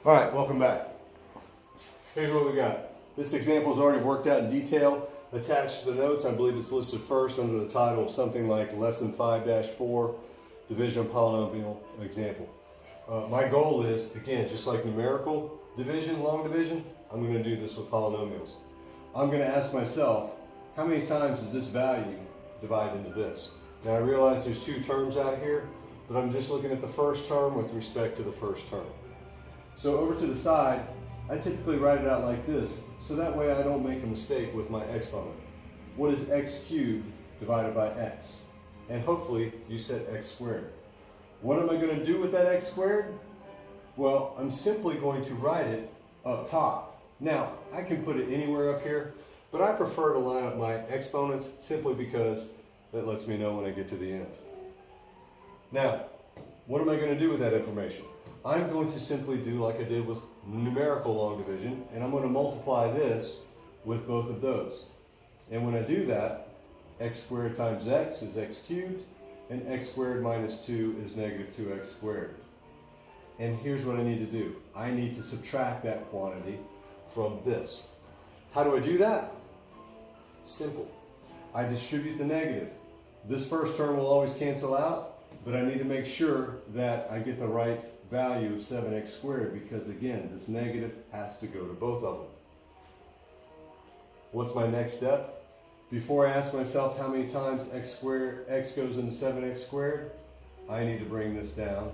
All right, welcome back. Here's what we got. This example is already worked out in detail. Attached to the notes, I believe it's listed first under the title of something like Lesson 5-4, Division of Polynomial Example. My goal is, again, just like numerical division, long division, I'm going to do this with polynomials. I'm going to ask myself, how many times does this value divide into this? Now I realize there's two terms out here, but I'm just looking at the first term with respect to the first term. So over to the side, I typically write it out like this, so that way I don't make a mistake with my exponent. What is x cubed divided by x? And hopefully you said x squared. What am I going to do with that x squared? Well, I'm simply going to write it up top. Now, I can put it anywhere up here, but I prefer to line up my exponents simply because that lets me know when I get to the end. Now, what am I going to do with that information? I'm going to simply do like I did with numerical long division, and I'm going to multiply this with both of those. And when I do that, x squared times x is x cubed, and x squared minus 2 is negative 2x squared. And here's what I need to do. I need to subtract that quantity from this. How do I do that? Simple. I distribute the negative. This first term will always cancel out, but I need to make sure that I get the right value of 7x squared because, again, this negative has to go to both of them. What's my next step? Before I ask myself how many times x goes into 7x squared, I need to bring this down.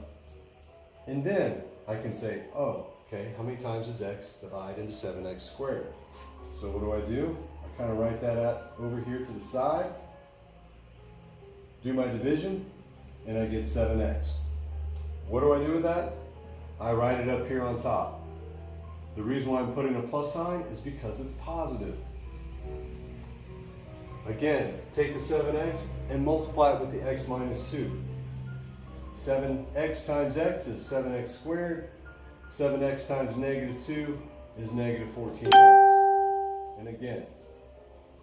And then I can say, oh, okay, how many times does x divide into 7x squared? So what do? I kind of write that out over here to the side, do my division, and I get 7x. What do I do with that? I write it up here on top. The reason why I'm putting a plus sign is because it's positive. Again, take the 7x and multiply it with the x minus 2. 7x times x is 7x squared. 7x times negative 2 is negative 14x. And again,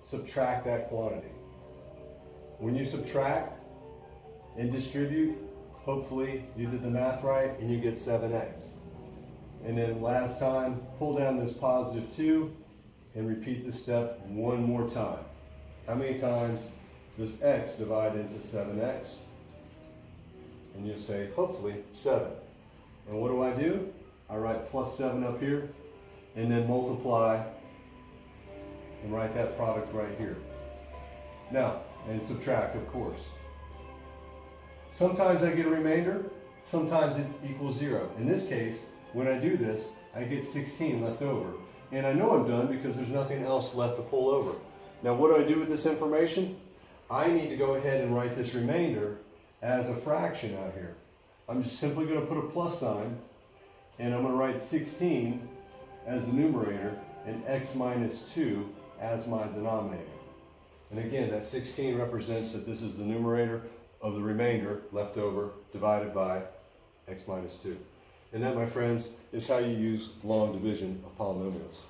subtract that quantity. When you subtract and distribute, hopefully you did the math right and you get 7x. And then last time, pull down this positive 2 and repeat this step one more time. How many times does x divide into 7x? And you'll say, hopefully, 7. And what do? I write plus 7 up here and then multiply and write that product right here. Now, and subtract, of course. Sometimes I get a remainder, sometimes it equals 0. In this case, when I do this, I get 16 left over. And I know I'm done because there's nothing else left to pull over. Now what do I do with this information? I need to go ahead and write this remainder as a fraction out here. I'm just simply going to put a plus sign, and I'm going to write 16 as the numerator and x minus 2 as my denominator. And again, that 16 represents that this is the numerator of the remainder left over divided by x minus 2. And that, my friends, is how you use long division of polynomials.